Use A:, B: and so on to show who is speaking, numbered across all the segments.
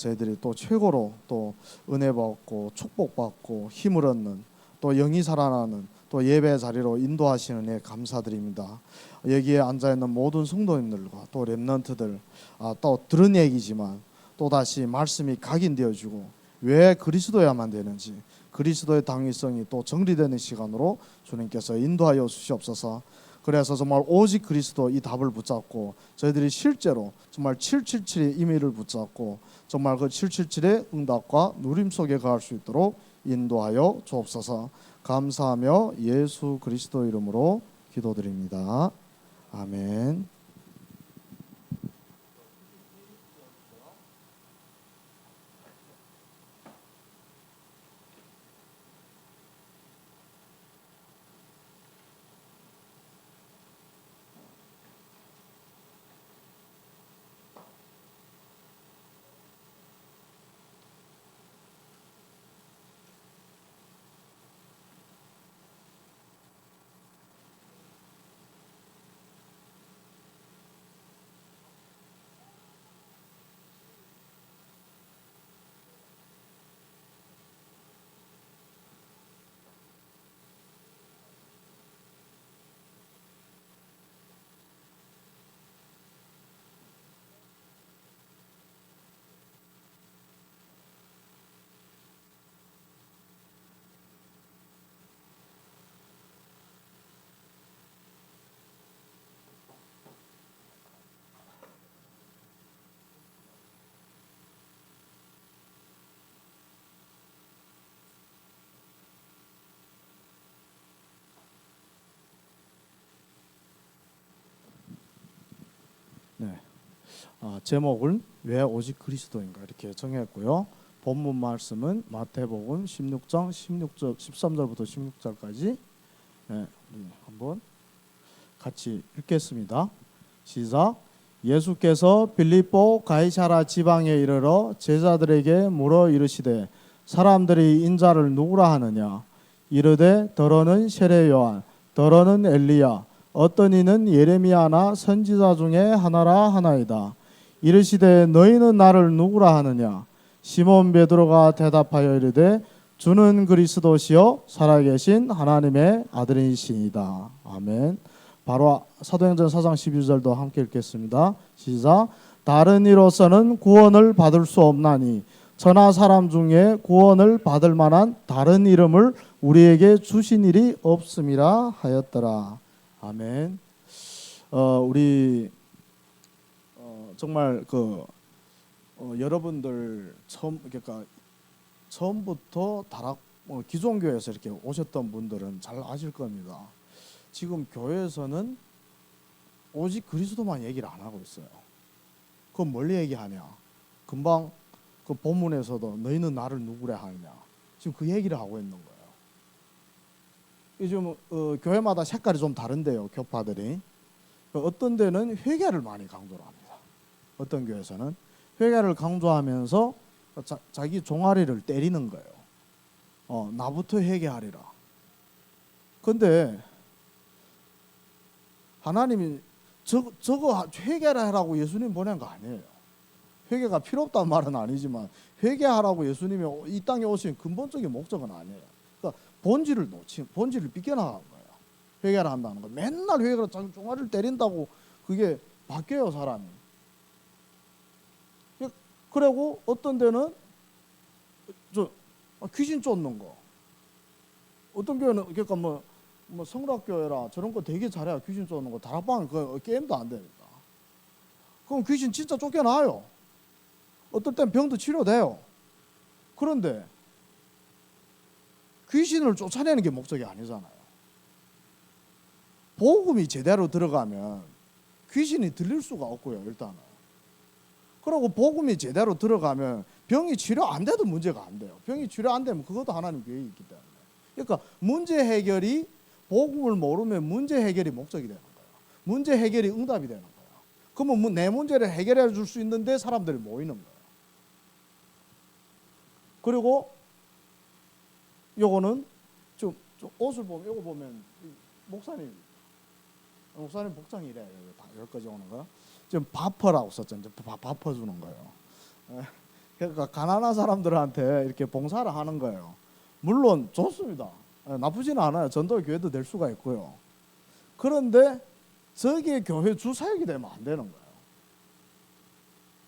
A: 저희들이 또 최고로 또 은혜 받고 축복 받고 힘을 얻는 또 영이 살아나는 또 예배 자리로 인도하시는 애 감사드립니다. 여기에 앉아 있는 모든 성도님들과 또 렘넌트들 또 들은 얘기지만 또 다시 말씀이 각인되어지고 왜 그리스도야만 되는지 그리스도의 당위성이 또 정리되는 시간으로 주님께서 인도하여 주시옵소서. 그래서 정말 오직 그리스도 이 답을 붙잡고 저희들이 실제로 정말 777의 의미를 붙잡고 정말 그 777의 응답과 누림 속에 가할 수 있도록 인도하여 주옵소서. 감사하며 예수 그리스도 이름으로 기도드립니다. 아멘. 네. 제목은 왜 오직 그리스도인가 이렇게 정했고요. 본문 말씀은 마태복음 16장 16절 13절부터 16절까지 한번 같이 읽겠습니다. 시작. 예수께서 빌립보 가이사라 지방에 이르러 제자들에게 물어 이르시되 사람들이 인자를 누구라 하느냐. 이르되 더러는 세례 요한, 더러는 엘리야, 어떤 이는 예레미야나 선지자 중에 하나라 하나이다. 이르시되 너희는 나를 누구라 하느냐. 시몬 베드로가 대답하여 이르되 주는 그리스도시요 살아계신 하나님의 아들이시니이다. 아멘. 바로 사도행전 4장 12절도 함께 읽겠습니다. 시작. 다른 이로서는 구원을 받을 수 없나니 천하 사람 중에 구원을 받을 만한 다른 이름을 우리에게 주신 일이 없음이라 하였더라. 아멘. 우리 정말 여러분들 처음부터 다락 기존교회에서 이렇게 오셨던 분들은 잘 아실 겁니다. 지금 교회에서는 오직 그리스도만 얘기를 안 하고 있어요. 그건 뭘 얘기하냐? 금방 그 본문에서도 너희는 나를 누구래 하느냐? 지금 그 얘기를 하고 있는 거예요. 요즘 교회마다 색깔이 좀 다른데요, 교파들이. 어떤 데는 회개를 많이 강조를 합니다. 어떤 교회에서는 회개를 강조하면서 자기 종아리를 때리는 거예요. 나부터 회개하리라. 근데 하나님이 저거 회개를 하라고 예수님 보낸 거 아니에요. 회개가 필요 없다는 말은 아니지만 회개하라고 예수님이 이 땅에 오신 근본적인 목적은 아니에요. 그러니까 본질을 빗겨나간 거예요. 회개를 한다는 거. 맨날 회개를 자기 종아리를 때린다고 그게 바뀌어요, 사람이. 그리고 어떤 데는 귀신 쫓는 거. 어떤 교회는 그러니까 뭐 성락교회라 저런 거 되게 잘해요. 귀신 쫓는 거. 다락방 그 게임도 안 되니까. 그럼 귀신 진짜 쫓겨나요. 어떨 땐 병도 치료돼요. 그런데 귀신을 쫓아내는 게 목적이 아니잖아요. 복음이 제대로 들어가면 귀신이 들릴 수가 없고요, 일단은. 그리고 복음이 제대로 들어가면 병이 치료 안 돼도 문제가 안 돼요. 병이 치료 안 되면 그것도 하나님 계획이 있기 때문에. 그러니까 문제 해결이 복음을 모르면 문제 해결이 목적이 되는 거예요. 문제 해결이 응답이 되는 거예요. 그러면 내 문제를 해결해 줄 수 있는데 사람들이 모이는 거예요. 그리고 요거는 좀 옷을 보면 요거 보면 목사님 복장이 이래요. 여기까지 오는 거. 지금 바퍼라고 썼잖아요. 바퍼 주는 거예요. 그러니까 가난한 사람들한테 이렇게 봉사를 하는 거예요. 물론 좋습니다. 나쁘지는 않아요. 전도 교회도 될 수가 있고요. 그런데 저게 교회 주사역이 되면 안 되는 거예요.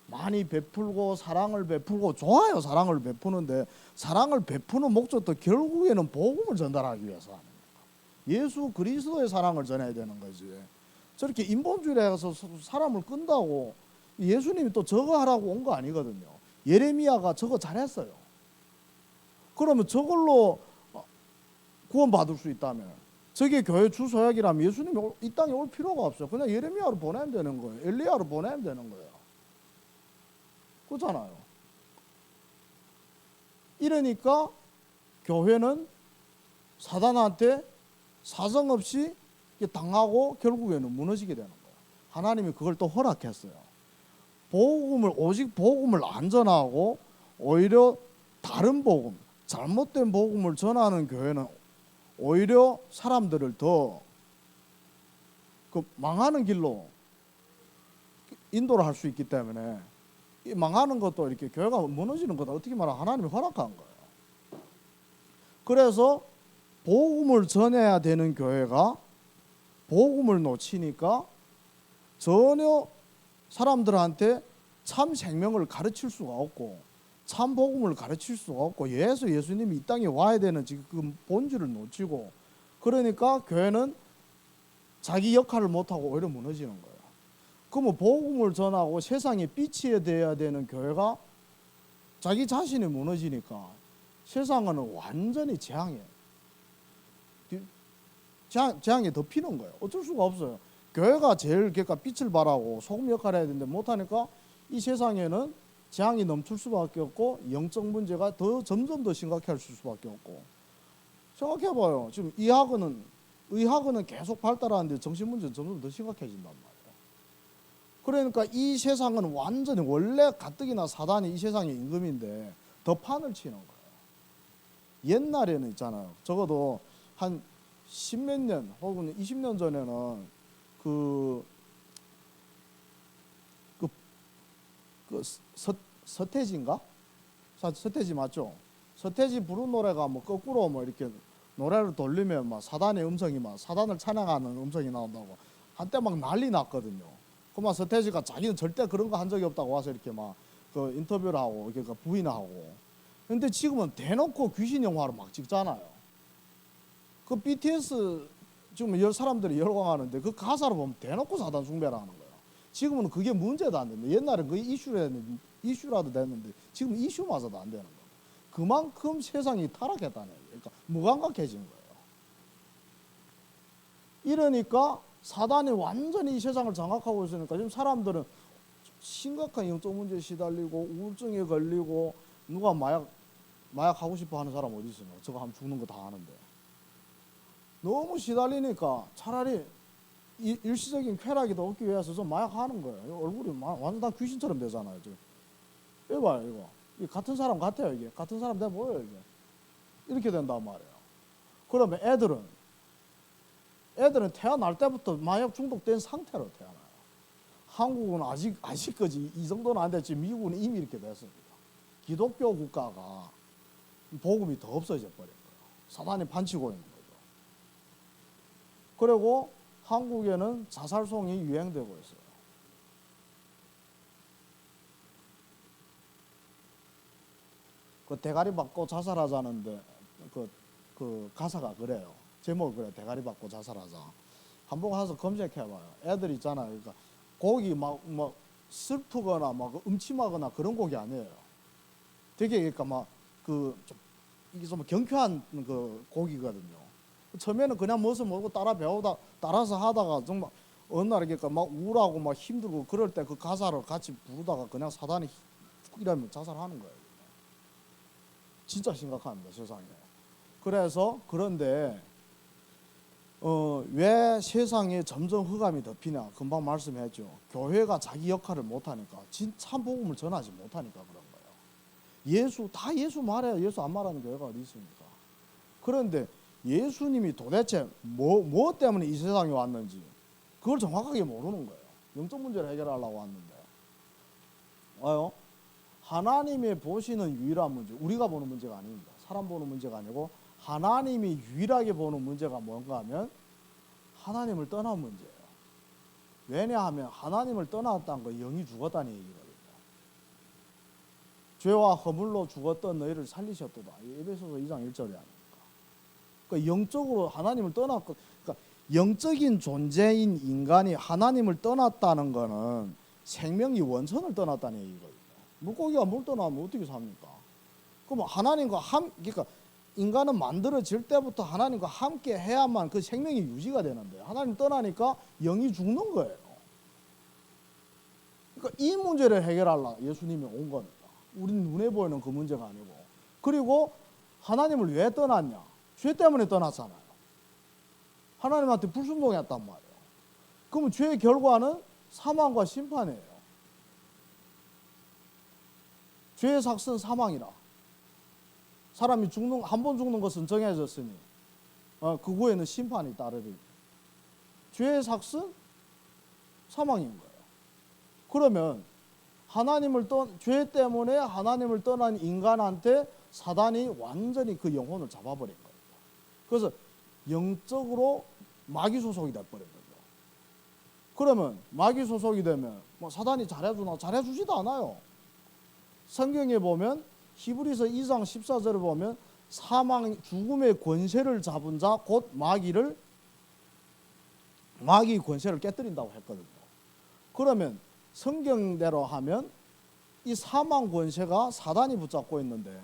A: 많이 베풀고 사랑을 베풀고 좋아요. 사랑을 베푸는데 사랑을 베푸는 목적도 결국에는 복음을 전달하기 위해서 하는 거예요. 예수 그리스도의 사랑을 전해야 되는 거지. 저렇게 인본주의에 가서 사람을 끈다고 예수님이 또 저거 하라고 온 거 아니거든요. 예레미야가 저거 잘했어요. 그러면 저걸로 구원받을 수 있다면 저게 교회 주소약이라면 예수님이 이 땅에 올 필요가 없어요. 그냥 예레미야로 보내면 되는 거예요. 엘리야로 보내면 되는 거예요. 그렇잖아요. 이러니까 교회는 사단한테 사정없이 당하고 결국에는 무너지게 되는 거예요. 하나님이 그걸 또 허락했어요. 오직 복음을 안 전하고 오히려 다른 복음, 잘못된 복음을 전하는 교회는 오히려 사람들을 더 망하는 길로 인도를 할 수 있기 때문에 이 망하는 것도 이렇게 교회가 무너지는 것도 어떻게 말하면 하나님이 허락한 거예요. 그래서 복음을 전해야 되는 교회가 복음을 놓치니까 전혀 사람들한테 참 생명을 가르칠 수가 없고 참 복음을 가르칠 수가 없고 예수님이 이 땅에 와야 되는 지금 그 본질을 놓치고 그러니까 교회는 자기 역할을 못하고 오히려 무너지는 거예요. 그러면 복음을 전하고 세상에 빛이 되어야 되는 교회가 자기 자신이 무너지니까 세상은 완전히 재앙에 덮이는 거예요. 어쩔 수가 없어요. 교회가 제일 그러니까 빛을 발하고 소금 역할을 해야 되는데 못하니까 이 세상에는 재앙이 넘칠 수밖에 없고 영적 문제가 점점 더 심각해질 수밖에 없고. 생각해봐요. 지금 의학은 계속 발달하는데 정신 문제는 점점 더 심각해진단 말이에요. 그러니까 이 세상은 완전히 원래 가뜩이나 사단이 이 세상의 임금인데 더 판을 치는 거예요. 옛날에는 있잖아요. 적어도 한 십몇 년 혹은 20년 전에는 서태지인가? 서태지 맞죠? 서태지 부른 노래가 뭐 거꾸로 뭐 이렇게 노래를 돌리면 막 사단의 음성이 막 사단을 찬양하는 음성이 나온다고 한때 막 난리 났거든요. 그만 서태지가 자기는 절대 그런 거 한 적이 없다고 와서 이렇게 막 그 인터뷰를 하고 이렇게 부인하고. 근데 지금은 대놓고 귀신 영화를 막 찍잖아요. 그 BTS 지금 사람들이 열광하는데 그 가사를 보면 대놓고 사단 숭배를 하는 거예요. 지금은 그게 문제도 안 되는데 옛날에 그게 이슈라도 됐는데 지금 이슈마저도 안 되는 거예요. 그만큼 세상이 타락했다는 거예요. 그러니까 무감각해진 거예요. 이러니까 사단이 완전히 이 세상을 장악하고 있으니까 지금 사람들은 심각한 영적 문제에 시달리고 우울증에 걸리고 누가 마약 하고 싶어 하는 사람 어디 있어요? 저거 하면 죽는 거 다 아는데. 너무 시달리니까 차라리 일시적인 쾌락이도 얻기 위해서 좀 마약하는 거예요. 얼굴이 완전 다 귀신처럼 되잖아요. 이거 봐요, 이거. 이 같은 사람 같아요, 이게. 같은 사람 돼 보여요, 이게. 이렇게 된단 말이에요. 그러면 애들은 태어날 때부터 마약 중독된 상태로 태어나요. 한국은 아직까지 이 정도는 안 됐지 미국은 이미 이렇게 됐습니다. 기독교 국가가 복음이 더 없어져 버린 거예요. 사단이 판치고 있는 거죠. 그리고 한국에는 자살송이 유행되고 있어요. 그 대가리 받고 자살하자는데 그 가사가 그래요. 제목이 그래. 대가리 받고 자살하자. 한번 가서 검색해봐요. 애들 있잖아요. 그러니까 곡이 막 슬프거나 막 음침하거나 그런 곡이 아니에요. 되게 그러니까 이게 좀 경쾌한 그 곡이거든요. 처음에는 그냥 무엇을 모르고 따라서 하다가 정말 어느 날 그러니까 막 우울하고 막 힘들고 그럴 때 그 가사를 같이 부르다가 그냥 사단이 이러면 자살하는 거예요. 진짜 심각합니다, 세상에. 그래서 그런데 왜 세상에 점점 흑암이 덮이냐? 금방 말씀했죠. 교회가 자기 역할을 못하니까 참 복음을 전하지 못하니까 그런 거예요. 예수 말해요. 예수 안 말하는 교회가 어디 있습니까? 그런데 예수님이 도대체 뭐 때문에 이 세상에 왔는지 그걸 정확하게 모르는 거예요. 영적 문제를 해결하려고 왔는데 와요. 하나님이 보시는 유일한 문제, 우리가 보는 문제가 아닙니다. 사람 보는 문제가 아니고 하나님이 유일하게 보는 문제가 뭔가 하면 하나님을 떠난 문제예요. 왜냐하면 하나님을 떠났다는 건 영이 죽었다는 얘기거든요. 죄와 허물로 죽었던 너희를 살리셨도다. 에베소서 2장 1절이 아닙니까? 그러니까 영적으로 하나님을 떠났고, 그러니까 영적인 존재인 인간이 하나님을 떠났다는 거는 생명이 원천을 떠났다는 얘기거든요. 물고기가 물 떠나면 어떻게 삽니까? 그럼 하나님과 그러니까 인간은 만들어질 때부터 하나님과 함께 해야만 그 생명이 유지가 되는데 하나님 떠나니까 영이 죽는 거예요. 그러니까 이 문제를 해결하려고 예수님이 온 겁니다. 우린 눈에 보이는 그 문제가 아니고. 그리고 하나님을 왜 떠났냐? 죄 때문에 떠났잖아요. 하나님한테 불순종했단 말이에요. 그러면 죄의 결과는 사망과 심판이에요. 죄의 삭은 사망이라. 사람이 한 번 죽는 것은 정해졌으니 그 후에는 심판이 따르리. 죄의 삭은 사망인 거예요. 그러면 죄 때문에 하나님을 떠난 인간한테 사단이 완전히 그 영혼을 잡아버린 거예요. 그래서 영적으로 마귀 소속이 돼버린 거죠. 그러면 마귀 소속이 되면 사단이 잘해주나? 잘해주지도 않아요. 성경에 보면 히브리서 2장 14절을 보면 죽음의 권세를 잡은 자 곧 마귀의 권세를 깨뜨린다고 했거든요. 그러면 성경대로 하면 이 사망 권세가 사단이 붙잡고 있는데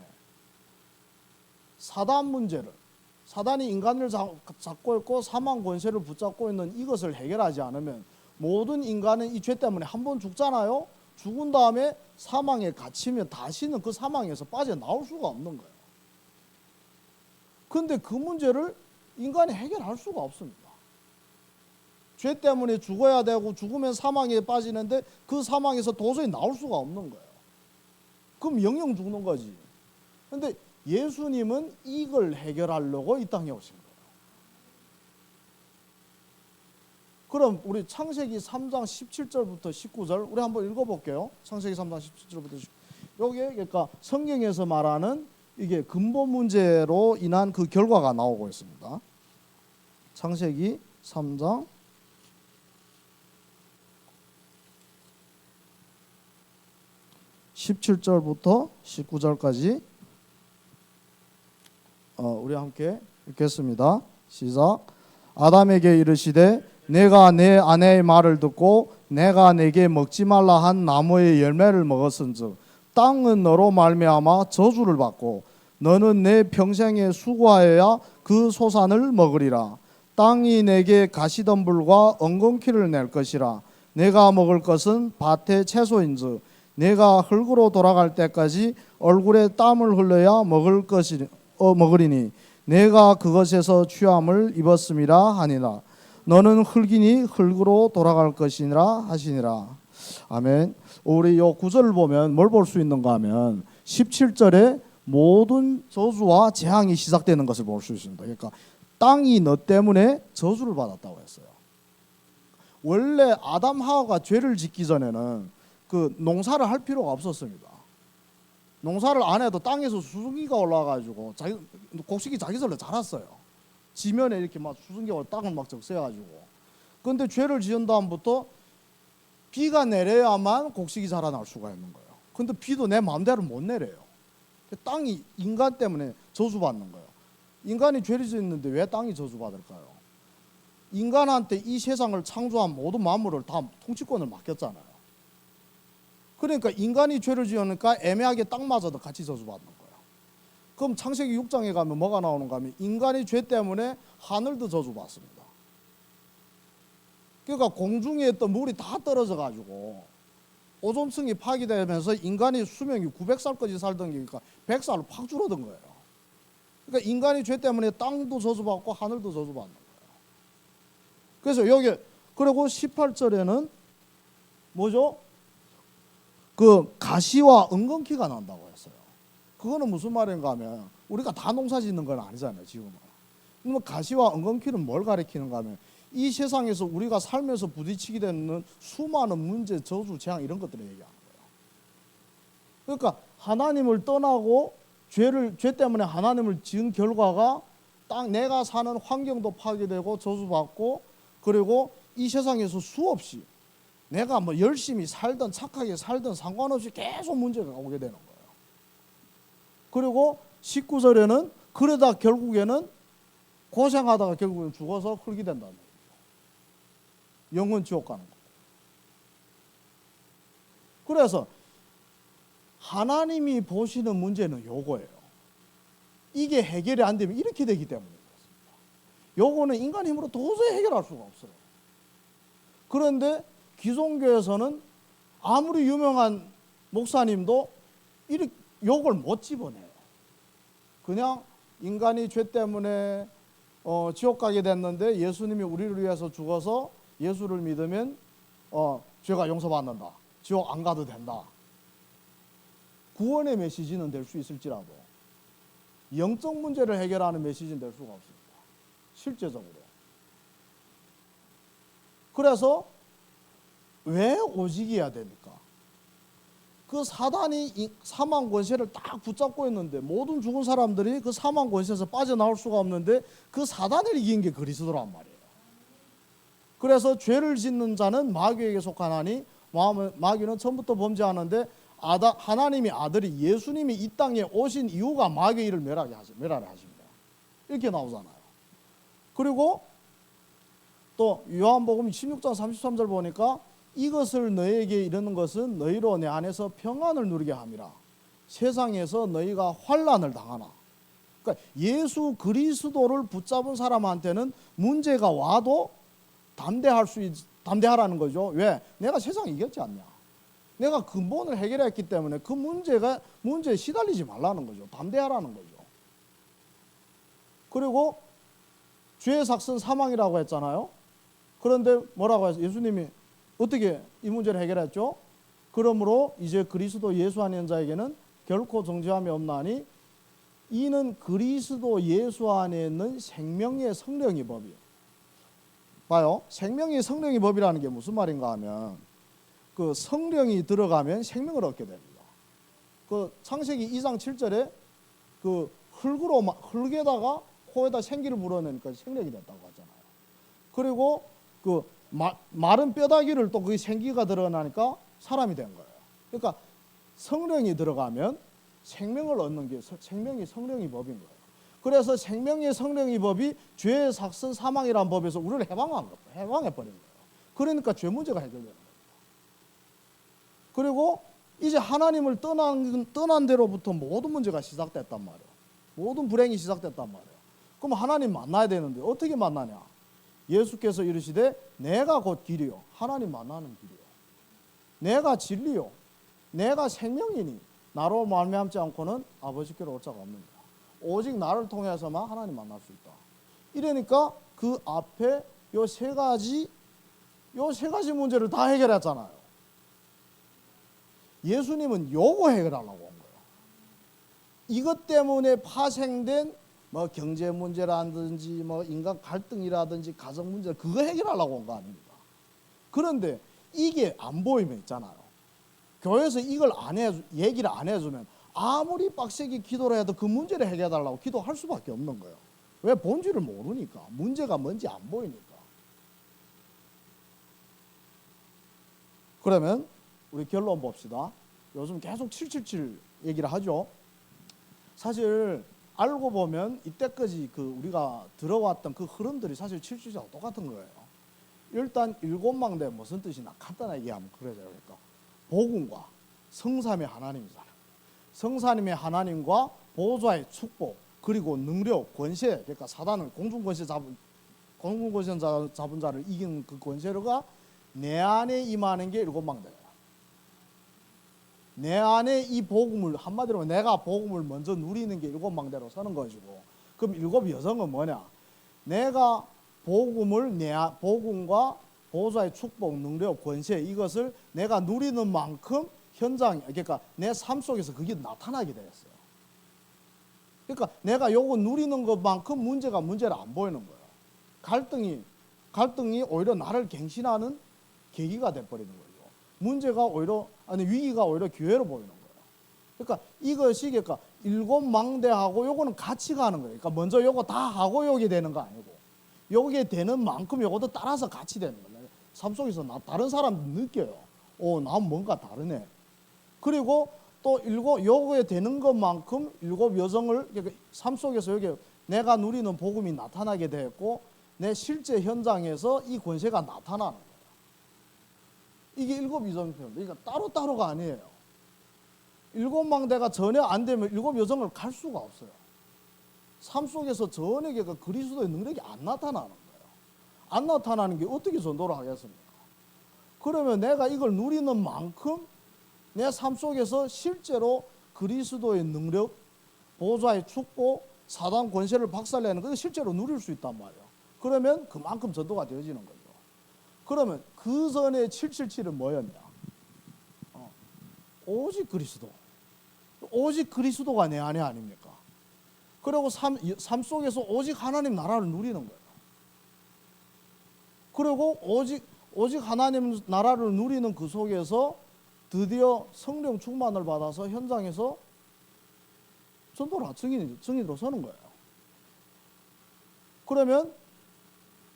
A: 사단이 인간을 잡고 있고 사망 권세를 붙잡고 있는 이것을 해결하지 않으면 모든 인간은 이 죄 때문에 한 번 죽잖아요. 죽은 다음에 사망에 갇히면 다시는 그 사망에서 빠져나올 수가 없는 거예요. 그런데 그 문제를 인간이 해결할 수가 없습니다. 죄 때문에 죽어야 되고 죽으면 사망에 빠지는데 그 사망에서 도저히 나올 수가 없는 거예요. 그럼 영영 죽는 거지. 그런데 예수님은 이걸 해결하려고 이 땅에 오신 거예요. 그럼 우리 창세기 3장 17절부터 19절 우리 한번 읽어볼게요. 창세기 3장 17절부터 19절. 여기에 그러니까 성경에서 말하는 이게 근본 문제로 인한 그 결과가 나오고 있습니다. 창세기 3장 17절부터 19절까지 우리 함께 읽겠습니다. 시작. 아담에게 이르시되 내가 내 아내의 말을 듣고 내가 내게 먹지 말라 한 나무의 열매를 먹었은즉 땅은 너로 말미암아 저주를 받고 너는 내 평생에 수고하여야 그 소산을 먹으리라. 땅이 내게 가시덤불과 엉겅퀴를 낼 것이라. 내가 먹을 것은 밭의 채소인즉 내가 흙으로 돌아갈 때까지 얼굴에 땀을 흘려야 먹으리니 내가 그것에서 취함을 입었음이라 하니라. 너는 흙이니 흙으로 돌아갈 것이니라 하시니라. 아멘. 우리 이 구절을 보면 뭘 볼 수 있는가 하면 17절에 모든 저주와 재앙이 시작되는 것을 볼 수 있습니다. 그러니까 땅이 너 때문에 저주를 받았다고 했어요. 원래 아담 하와가 죄를 짓기 전에는 그 농사를 할 필요가 없었습니다. 농사를 안 해도 땅에서 수증기가 올라가지고 곡식이 자기들로 자랐어요. 지면에 이렇게 막 수증기가 땅을 막 적셔가지고. 그런데 죄를 지은 다음부터 비가 내려야만 곡식이 자라날 수가 있는 거예요. 근데 비도 내 마음대로 못 내려요. 땅이 인간 때문에 저주받는 거예요. 인간이 죄를 지었는데 왜 땅이 저주받을까요? 인간한테 이 세상을 창조한 모든 만물을 다 통치권을 맡겼잖아요. 그러니까 인간이 죄를 지으니까 애매하게 땅마저도 같이 저주받는 거예요. 그럼 창세기 6장에 가면 뭐가 나오는가 하면 인간이 죄 때문에 하늘도 저주받습니다. 그러니까 공중에 있던 물이 다 떨어져 가지고 오존층이 파괴되면서 인간이 수명이 900살까지 살던 게 100살로 팍 줄어든 거예요. 그러니까 인간이 죄 때문에 땅도 저주받고 하늘도 저주받는 거예요. 그래서 여기 그리고 18절에는 뭐죠? 그 가시와 엉겅퀴가 난다고 했어요. 그거는 무슨 말인가 하면 우리가 다 농사 짓는 건 아니잖아요, 지금은. 그러면 가시와 엉겅퀴는 뭘 가리키는가 하면 이 세상에서 우리가 살면서 부딪히게 되는 수많은 문제, 저주, 재앙 이런 것들을 얘기하는 거예요. 그러니까 하나님을 떠나고 죄 때문에 하나님을 지은 결과가 딱 내가 사는 환경도 파괴되고 저주받고, 그리고 이 세상에서 수없이 내가 뭐 열심히 살든 착하게 살든 상관없이 계속 문제가 오게 되는 거예요. 그리고 19절에는 그러다 결국에는 고생하다가 결국엔 죽어서 흙이 된다는 거예요. 영원 지옥 가는 거예요. 그래서 하나님이 보시는 문제는 요거예요. 이게 해결이 안 되면 이렇게 되기 때문에 그렇습니다. 요거는 인간 힘으로 도저히 해결할 수가 없어요. 그런데 기존교에서는 아무리 유명한 목사님도 이렇게 요걸 못 집어내요. 그냥 인간이 죄 때문에 지옥 가게 됐는데 예수님이 우리를 위해서 죽어서 예수를 믿으면 죄가 용서받는다, 지옥 안 가도 된다. 구원의 메시지는 될 수 있을지라도 영적 문제를 해결하는 메시지는 될 수가 없습니다. 실제적으로. 그래서 왜 오직이어야 됩니까? 그 사단이 사망 권세를 딱 붙잡고 있는데 모든 죽은 사람들이 그 사망 권세에서 빠져나올 수가 없는데 그 사단을 이긴 게 그리스도란 말이에요. 그래서 죄를 짓는 자는 마귀에게 속하나니 마귀는 처음부터 범죄하는데 하나님의 아들이 예수님이 이 땅에 오신 이유가 마귀의 일을 멸하려 하십니다. 이렇게 나오잖아요. 그리고 또 요한복음 16장 33절 보니까 이것을 너희에게 이르는 것은 너희로 내 안에서 평안을 누리게 함이라. 세상에서 너희가 환난을 당하나. 그러니까 예수 그리스도를 붙잡은 사람한테는 문제가 와도 담대하라는 거죠. 왜? 내가 세상 이겼지 않냐. 내가 근본을 해결했기 때문에 그 문제에 시달리지 말라는 거죠. 담대하라는 거죠. 그리고 죄의 삭은 사망이라고 했잖아요. 그런데 뭐라고 해서 예수님이 어떻게 이 문제를 해결했죠? 그러므로 이제 그리스도 예수 안에 있는 자에게는 결코 정죄함이 없나니 이는 그리스도 예수 안에 있는 생명의 성령의 법이에요. 봐요. 생명의 성령의 법이라는 게 무슨 말인가 하면 그 성령이 들어가면 생명을 얻게 됩니다. 그 창세기 2장 7절에 그 흙에다가 코에다 생기를 불어내니까 생명이 됐다고 하잖아요. 그리고 그 마른 뼈다귀를 또 그 생기가 들어가니까 사람이 된 거예요. 그러니까 성령이 들어가면 생명을 얻는 게 성령의 법인 거예요. 그래서 생명의 성령의 법이 죄의 삭은 사망이라는 법에서 우리를 해방해버린 거예요. 그러니까 죄 문제가 해결되는 거예요. 그리고 이제 하나님을 떠난 데로부터 모든 문제가 시작됐단 말이에요. 모든 불행이 시작됐단 말이에요. 그럼 하나님 만나야 되는데 어떻게 만나냐? 예수께서 이르시되 내가 곧 길이요 하나님 만나는 길이요 내가 진리요 내가 생명이니 나로 말미암지 않고는 아버지께로 올 자가 없느니라. 오직 나를 통해서만 하나님 만날 수 있다. 이러니까 그 앞에 요 세 가지 문제를 다 해결했잖아요. 예수님은 요거 해결하려고 온 거예요. 이것 때문에 파생된 뭐 경제 문제라든지 뭐 인간 갈등이라든지 가정 문제 그거 해결하려고 온 거 아닙니다. 그런데 이게 안 보이면 있잖아요. 교회에서 이걸 얘기를 안 해주면 아무리 빡세게 기도를 해도 그 문제를 해결해달라고 기도할 수밖에 없는 거예요. 왜? 본질을 모르니까. 문제가 뭔지 안 보이니까. 그러면 우리 결론 봅시다. 요즘 계속 777 얘기를 하죠. 사실 알고 보면 이때까지 그 우리가 들어왔던 그 흐름들이 사실 777하고 똑같은 거예요. 일단 일곱망대 무슨 뜻이나 간단하게 얘기하면 그래요. 그러니까 복음과 성삼의 하나님이잖아요. 성삼의 하나님과 보좌의 축복 그리고 능력, 권세, 그러니까 사단은 공중권세 잡은 자를 이기는 그 권세가 내 안에 임하는 게 일곱망대예요. 내 안에 이 복음을 한마디로 내가 복음을 먼저 누리는 게 일곱망대로 서는 것이고, 그럼 일곱 여성은 뭐냐? 내가 복음과 보좌의 축복, 능력, 권세 이것을 내가 누리는 만큼 현장, 그러니까 내 삶 속에서 그게 나타나게 되었어요. 그러니까 내가 요거 누리는 것만큼 문제를 안 보이는 거예요. 갈등이 오히려 나를 갱신하는 계기가 돼버리는 거죠. 위기가 오히려 기회로 보이는 거예요. 그러니까 이것이 그러니까 일곱 망대하고 요거는 같이 가는 거예요. 그러니까 먼저 요거 다 하고 요게 되는 거 아니고 요게 되는 만큼 요것도 따라서 같이 되는 거예요. 삶 속에서 다른 사람 느껴요. 난 뭔가 다르네. 그리고 또 요거에 되는 것만큼 일곱 여정을 그러니까 삶 속에서 여기 내가 누리는 복음이 나타나게 되었고 내 실제 현장에서 이 권세가 나타나는 거예요. 이게 일곱 여정입니다. 그러니까 따로따로가 아니에요. 일곱 망대가 전혀 안 되면 일곱 여정을 갈 수가 없어요. 삶 속에서 전혀 그리스도의 능력이 안 나타나는 거예요. 안 나타나는 게 어떻게 전도를 하겠습니까? 그러면 내가 이걸 누리는 만큼 내 삶 속에서 실제로 그리스도의 능력, 보좌의 축복, 사단 권세를 박살내는 걸 실제로 누릴 수 있단 말이에요. 그러면 그만큼 전도가 되어지는 거죠. 그러면 그 전에 777은 뭐였냐? 오직 그리스도. 오직 그리스도가 내 안에 아닙니까? 그리고 삶 속에서 오직 하나님 나라를 누리는 거예요. 그리고 오직 하나님 나라를 누리는 그 속에서 드디어 성령 충만을 받아서 현장에서 전도라 증인으로 서는 거예요. 그러면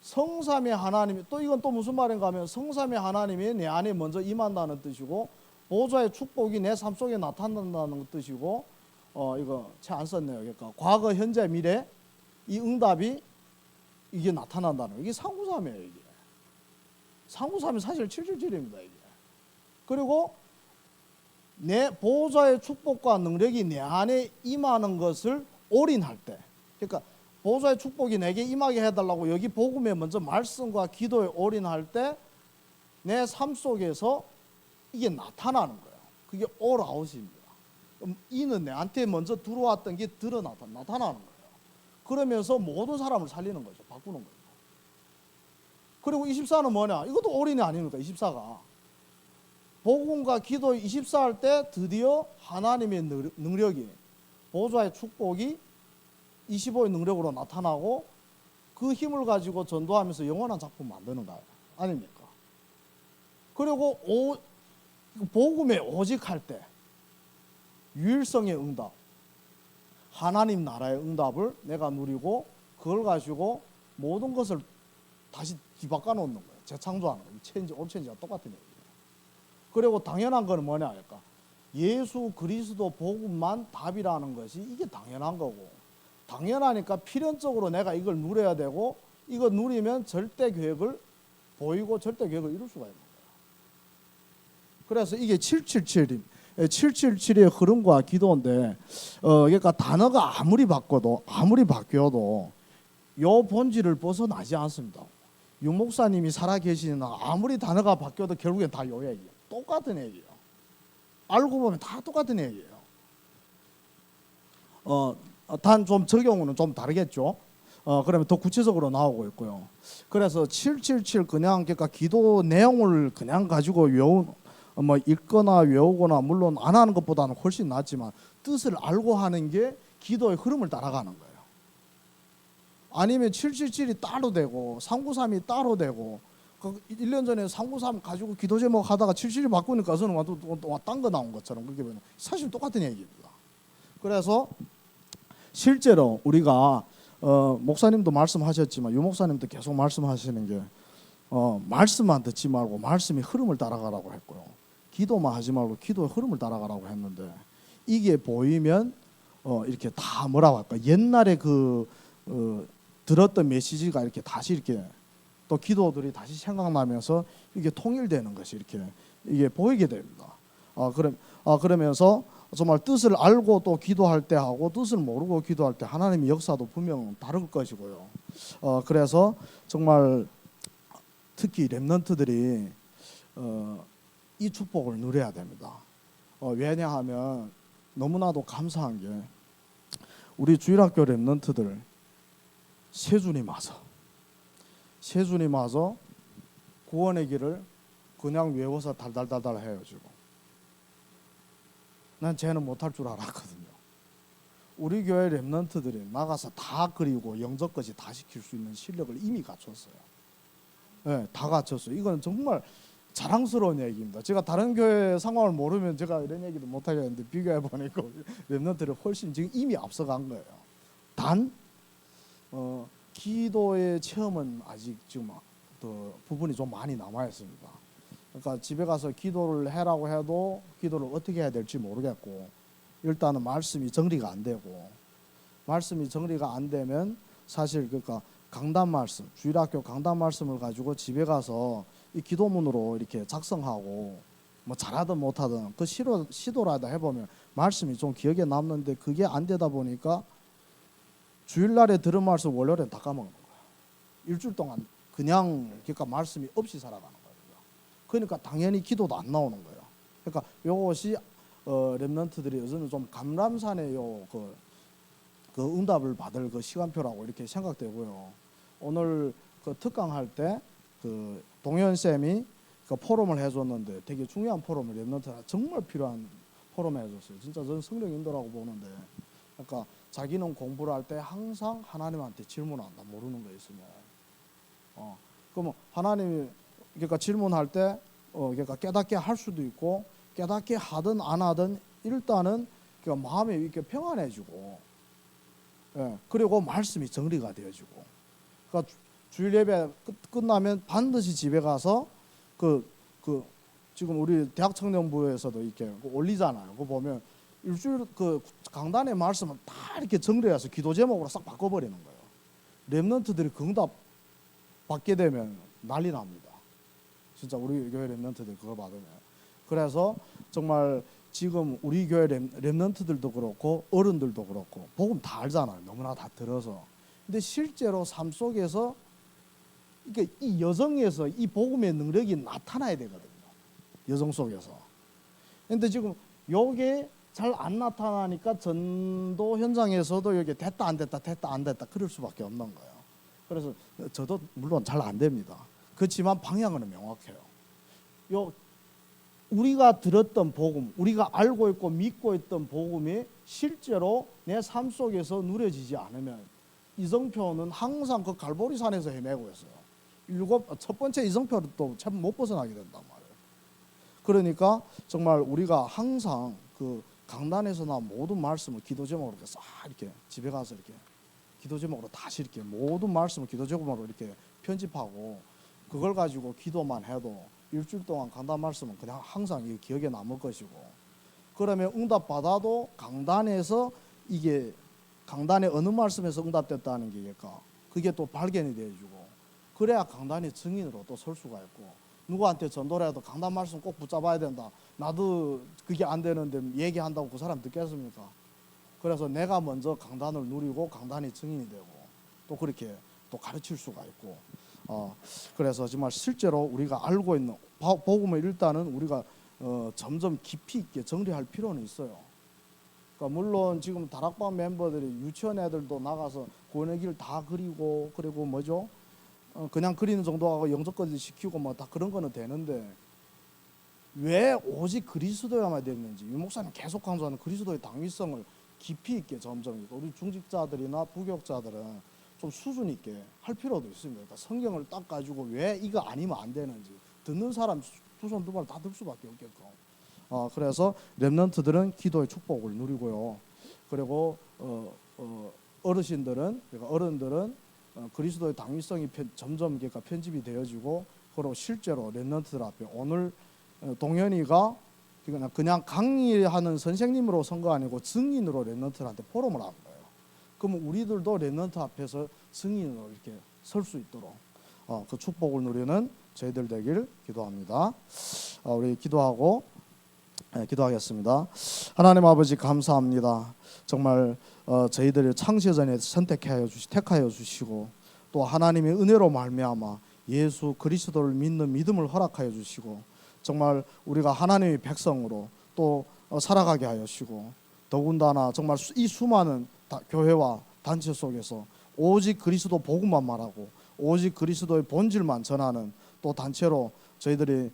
A: 성삼의 하나님이 또 이건 또 무슨 말인가 하면 성삼의 하나님이 내 안에 먼저 임한다는 뜻이고 보좌의 축복이 내 삶 속에 나타난다는 뜻이고 이거 채 안 썼네요. 그러니까 과거, 현재, 미래 이 응답이 이게 나타난다는 이게 상구삼이에요. 이게 상구삼이 사실 777입니다. 이게 그리고 내 보좌의 축복과 능력이 내 안에 임하는 것을 올인할 때, 그러니까 보좌의 축복이 내게 임하게 해달라고 여기 복음에 먼저 말씀과 기도에 올인할 때 내 삶 속에서 이게 나타나는 거예요. 그게 올아웃입니다. 이는 내한테 먼저 들어왔던 게 나타나는 거예요. 그러면서 모든 사람을 살리는 거죠. 바꾸는 거죠. 그리고 24는 뭐냐? 이것도 올인이 아닙니까? 24가 복음과 기도 24 할 때 드디어 하나님의 능력이 보좌의 축복이 25의 능력으로 나타나고 그 힘을 가지고 전도하면서 영원한 작품 만드는 거예요. 아닙니까? 그리고 복음에 오직 할 때 유일성의 응답, 하나님 나라의 응답을 내가 누리고 그걸 가지고 모든 것을 다시 뒤바꿔 놓는 거예요. 재창조하는 거예요. 온체인지가 똑같은 얘기예요. 그리고 당연한 거는 뭐냐 할까? 예수 그리스도 복음만 답이라는 것이 이게 당연한 거고 당연하니까 필연적으로 내가 이걸 누려야 되고 이거 누리면 절대 계획을 보이고 절대 계획을 이룰 수가 있는 거예요. 그래서 이게 777의 흐름과 기도인데 그러니까 단어가 아무리 바뀌어도 요 본질을 벗어나지 않습니다. 유 목사님이 살아계시는 아무리 단어가 바뀌어도 결국엔 다 요 얘기예요. 똑같은 얘기예요. 알고 보면 다 똑같은 얘기예요. 단 좀 적용은 좀 다르겠죠. 그러면 더 구체적으로 나오고 있고요. 그래서 777 그러니까 기도 내용을 그냥 가지고 읽거나 외우거나 물론 안 하는 것보다는 훨씬 낫지만 뜻을 알고 하는 게 기도의 흐름을 따라가는 거예요. 아니면 777이 따로 되고 393이 따로 되고 1년 전에 393 가지고 기도 제목 하다가 777이 바꾸니까 저는 딴 거 나온 것처럼 그렇게 보면 사실 똑같은 얘기입니다. 그래서 실제로 우리가 목사님도 말씀하셨지만 유 목사님도 계속 말씀하시는 게 말씀만 듣지 말고 말씀의 흐름을 따라가라고 했고요. 기도만 하지 말고 기도의 흐름을 따라가라고 했는데 이게 보이면 이렇게 다 뭐라고 할까? 옛날에 들었던 메시지가 이렇게 다시 이렇게 또 기도들이 다시 생각나면서 이게 통일되는 것이 이렇게 이게 보이게 됩니다. 그러면서 정말 뜻을 알고 또 기도할 때 하고 뜻을 모르고 기도할 때 하나님의 역사도 분명 다를 것이고요. 그래서 정말 특히 렘넌트들이 이 축복을 누려야 됩니다. 왜냐하면 너무나도 감사한 게 우리 주일학교 렘넌트들 세 주님 와서 구원의 길을 그냥 외워서 달달달달 헤어지고 난 쟤는 못할 줄 알았거든요. 우리 교회 렘넌트들이 나가서 다 그리고 영접까지 다 시킬 수 있는 실력을 이미 갖췄어요. 네, 다 갖췄어요. 이건 정말 자랑스러운 얘기입니다. 제가 다른 교회 상황을 모르면 제가 이런 얘기도 못 하겠는데 비교해 보니까 렘넌트들이 훨씬 지금 이미 앞서간 거예요. 단 기도의 체험은 아직 지금 부분이 좀 많이 남아 있습니다. 그러니까 집에 가서 기도를 해라고 해도 기도를 어떻게 해야 될지 모르겠고, 일단은 말씀이 정리가 안 되고, 말씀이 정리가 안 되면 사실 그러니까 강단 말씀, 주일학교 강단 말씀을 가지고 집에 가서 이 기도문으로 이렇게 작성하고 뭐 잘하든 못하든 그 시도라도 해보면 말씀이 좀 기억에 남는데, 그게 안 되다 보니까 주일날에 들은 말씀 월요일엔 다 까먹는 거야. 일주일 동안 그냥 그러니까 말씀이 없이 살아가는 거예요. 그러니까 당연히 기도도 안 나오는 거예요. 그러니까 이것이 렘넌트들이 요즘은 좀 감람산의 그 응답을 받을 그 시간표라고 이렇게 생각되고요. 오늘 그 특강할 때 그 동현 쌤이 그 포럼을 해줬는데 되게 중요한 포럼을 렘넌트가 정말 필요한 포럼을 해줬어요. 진짜 저는 성령 인도라고 보는데, 그러니까 자기는 공부를 할 때 항상 하나님한테 질문한다. 모르는 거 있으면. 그러면 하나님이 그러니까 질문할 때 그러니까 깨닫게 할 수도 있고, 깨닫게 하든 안 하든 일단은 그러니까 마음이 이렇게 평안해지고, 예, 그리고 말씀이 정리가 되어지고. 그러니까 주일 예배 끝나면 반드시 집에 가서 그 지금 우리 대학 청년부에서도 이렇게 올리잖아요. 그거 보면 일주일 그 강단의 말씀은 다 이렇게 정리해서 기도 제목으로 싹 바꿔버리는 거예요. 렘넌트들이 그 응답 받게 되면 난리 납니다. 진짜 우리 교회 렘넌트들 그거 받으면. 그래서 정말 지금 우리 교회 렘넌트들도 그렇고 어른들도 그렇고 복음 다 알잖아요. 너무나 다 들어서. 근데 실제로 삶 속에서 이게 이 여정에서 이 복음의 능력이 나타나야 되거든요. 여정 속에서. 근데 지금 요게 잘 안 나타나니까 전도 현장에서도 여기 됐다 안 됐다 됐다 안 됐다 그럴 수밖에 없는 거예요. 그래서 저도 물론 잘 안 됩니다. 그렇지만 방향은 명확해요. 우리가 들었던 복음, 우리가 알고 있고 믿고 있던 복음이 실제로 내 삶 속에서 누려지지 않으면 이정표는 항상 그 갈보리산에서 헤매고 있어요. 첫 번째 이정표를 또 참 못 벗어나게 된단 말이에요. 그러니까 정말 우리가 항상 그 강단에서 나온 모든 말씀을 기도 제목으로 이렇게 싹 이렇게 집에 가서 이렇게 기도 제목으로 다시 이렇게 모든 말씀을 기도 제목으로 이렇게 편집하고, 그걸 가지고 기도만 해도 일주일 동안 강단 말씀은 그냥 항상 이 기억에 남을 것이고, 그러면 응답 받아도 강단에서 이게 강단의 어느 말씀에서 응답됐다는 게 그게 또 발견이 되어지고, 그래야 강단의 증인으로 또 설 수가 있고, 누구한테 전도를 해도 강단 말씀 꼭 붙잡아야 된다. 나도 그게 안 되는데 얘기한다고 그 사람 듣겠습니까? 그래서 내가 먼저 강단을 누리고 강단의 증인이 되고 또 그렇게 또 가르칠 수가 있고, 그래서 정말 실제로 우리가 알고 있는 복음을 일단은 우리가 점점 깊이 있게 정리할 필요는 있어요. 그러니까 물론 지금 다락방 멤버들이 유치원 애들도 나가서 구원의 길 다 그리고, 그리고 뭐죠? 그냥 그리는 정도하고 영접까지 시키고 뭐 다 그런 거는 되는데, 왜 오직 그리스도야만 됐는지 유 목사님 계속 강조하는 그리스도의 당위성을 깊이 있게 점점 우리 중직자들이나 부교육자들은 좀 수준 있게 할 필요도 있습니다. 그러니까 성경을 딱 가지고 왜 이거 아니면 안 되는지 듣는 사람 두 손 두 발 다 들 수밖에 없겠고, 그래서 렘넌트들은 기도의 축복을 누리고요. 그리고 어르신들은, 그러니까 어른들은 그리스도의 당위성이 점점 그러니까 편집이 되어지고, 그리고 실제로 렘넌트들 앞에 오늘 동현이가 그냥 강의하는 선생님으로 선 거 아니고 증인으로 렘넌트한테 포럼을 한 거예요. 그러면 우리들도 렘넌트 앞에서 증인으로 이렇게 설 수 있도록 그 축복을 누리는 저희들 되길 기도합니다. 우리 기도하고 기도하겠습니다. 하나님 아버지 감사합니다. 정말 저희들을 창세전에 택하여 주시고, 또 하나님의 은혜로 말미암아 예수 그리스도를 믿는 믿음을 허락하여 주시고, 정말 우리가 하나님의 백성으로 또 살아가게 하시고, 더군다나 정말 이 수많은 교회와 단체 속에서 오직 그리스도 복음만 말하고 오직 그리스도의 본질만 전하는 또 단체로 저희들이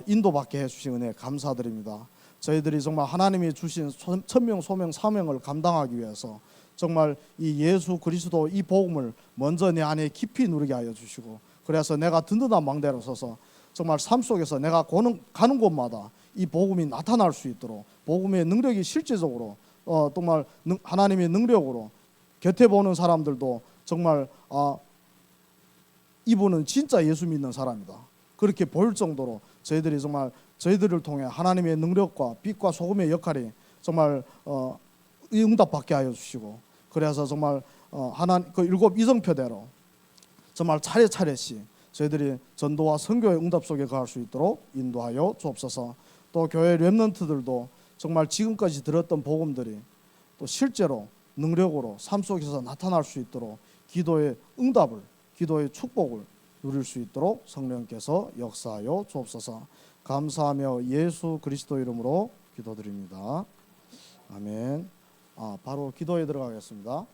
A: 인도받게 해주신 은혜 감사드립니다. 저희들이 정말 하나님이 주신 천명 소명 사명을 감당하기 위해서 정말 이 예수 그리스도 이 복음을 먼저 내 안에 깊이 누리게 하여 주시고, 그래서 내가 든든한 망대로 서서 정말 삶 속에서 내가 가는 곳마다 이 복음이 나타날 수 있도록 복음의 능력이 실제적으로 정말 하나님의 능력으로 곁에 보는 사람들도 정말 이분은 진짜 예수 믿는 사람이다 그렇게 보일 정도로 저희들이 정말 저희들을 통해 하나님의 능력과 빛과 소금의 역할이 정말 응답받게 하여 주시고 그래서 정말 그 일곱 이정표대로 정말 차례차례씩 저희들이 전도와 선교의 응답 속에 거할 수 있도록 인도하여 주옵소서. 또 교회 렘넌트들도 정말 지금까지 들었던 복음들이 또 실제로 능력으로 삶 속에서 나타날 수 있도록 기도의 응답을 기도의 축복을 누릴 수 있도록 성령께서 역사하여 주옵소서. 감사하며 예수 그리스도 이름으로 기도드립니다. 아멘. 바로 기도에 들어가겠습니다.